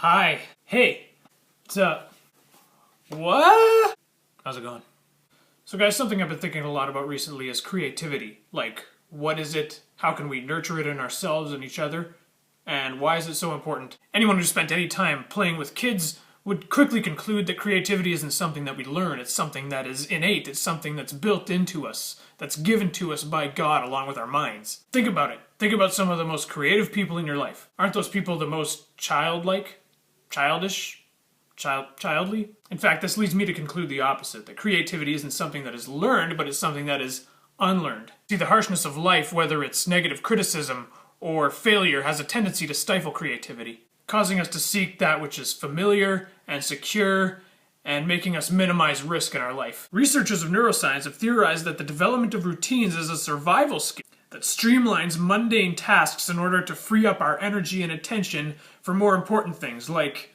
Hi. Hey. What's up? What? How's it going? So guys, something I've been thinking a lot about recently is creativity. Like, what is it? How can we nurture it in ourselves and each other? And why is it so important? Anyone who spent any time playing with kids would quickly conclude that creativity isn't something that we learn. It's something that is innate. It's something that's built into us, that's given to us by God along with our minds. Think about it. Think about some of the most creative people in your life. Aren't those people the most childlike? Childish? Childly? In fact, this leads me to conclude the opposite, that creativity isn't something that is learned, but it's something that is unlearned. See, the harshness of life, whether it's negative criticism or failure, has a tendency to stifle creativity, causing us to seek that which is familiar and secure, and making us minimize risk in our life. Researchers of neuroscience have theorized that the development of routines is a survival skill that streamlines mundane tasks in order to free up our energy and attention for more important things, like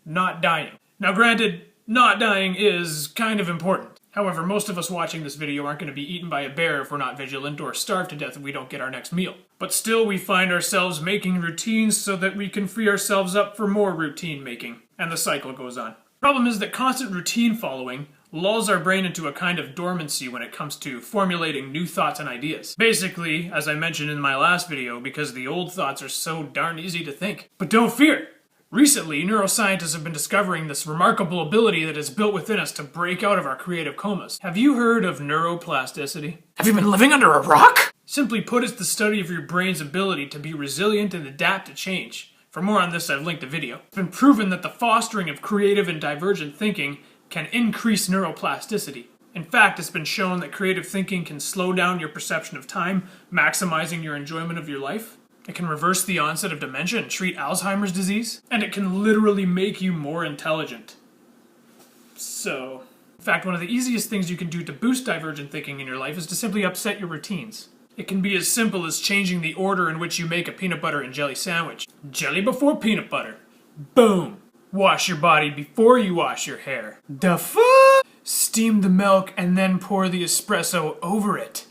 not dying. Now granted, not dying is kind of important. However, most of us watching this video aren't going to be eaten by a bear if we're not vigilant, or starve to death if we don't get our next meal. But still, we find ourselves making routines so that we can free ourselves up for more routine making. And the cycle goes on. The problem is that constant routine following lulls our brain into a kind of dormancy when it comes to formulating new thoughts and ideas. Basically, as I mentioned in my last video, because the old thoughts are so darn easy to think. But don't fear! Recently, neuroscientists have been discovering this remarkable ability that is built within us to break out of our creative comas. Have you heard of neuroplasticity? Have you been living under a rock? Simply put, it's the study of your brain's ability to be resilient and adapt to change. For more on this, I've linked a video. It's been proven that the fostering of creative and divergent thinking can increase neuroplasticity. In fact, it's been shown that creative thinking can slow down your perception of time, maximizing your enjoyment of your life. It can reverse the onset of dementia and treat Alzheimer's disease. And it can literally make you more intelligent. In fact, one of the easiest things you can do to boost divergent thinking in your life is to simply upset your routines. It can be as simple as changing the order in which you make a peanut butter and jelly sandwich. Jelly before peanut butter. Boom! Wash your body before you wash your hair. The fuck? Steam the milk and then pour the espresso over it.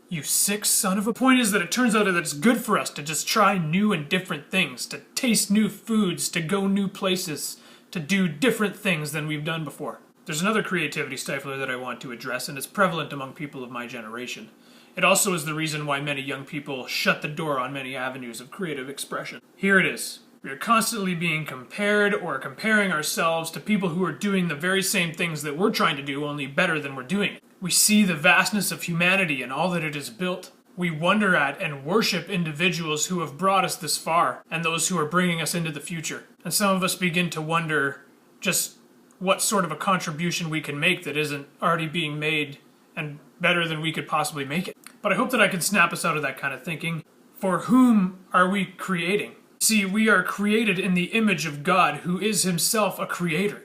You sick son of a... Point is that it turns out that it's good for us to just try new and different things, to taste new foods, to go new places, to do different things than we've done before. There's another creativity stifler that I want to address, and it's prevalent among people of my generation. It also is the reason why many young people shut the door on many avenues of creative expression. Here it is. We are constantly being compared or comparing ourselves to people who are doing the very same things that we're trying to do, only better than we're doing it. We see the vastness of humanity and all that it has built. We wonder at and worship individuals who have brought us this far and those who are bringing us into the future. And some of us begin to wonder just what sort of a contribution we can make that isn't already being made and better than we could possibly make it. But I hope that I can snap us out of that kind of thinking. For whom are we creating? See, we are created in the image of God, who is himself a creator.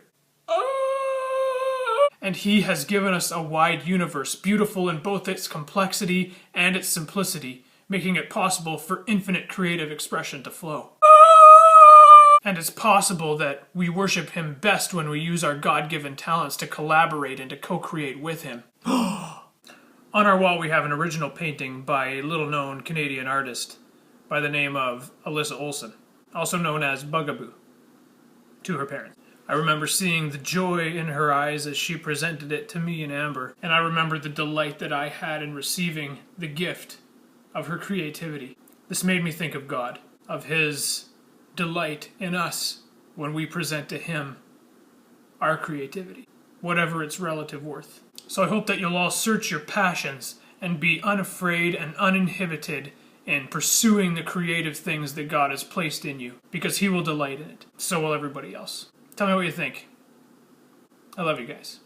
And he has given us a wide universe, beautiful in both its complexity and its simplicity, making it possible for infinite creative expression to flow. And it's possible that we worship him best when we use our God-given talents to collaborate and to co-create with him. On our wall we have an original painting by a little-known Canadian artist by the name of Alyssa Olsen, also known as Bugaboo, to her parents. I remember seeing the joy in her eyes as she presented it to me and Amber, and I remember the delight that I had in receiving the gift of her creativity. This made me think of God, of his delight in us when we present to him our creativity, whatever its relative worth. So I hope that you'll all search your passions and be unafraid and uninhibited in pursuing the creative things that God has placed in you, because he will delight in it. So will everybody else. Tell me what you think. I love you guys.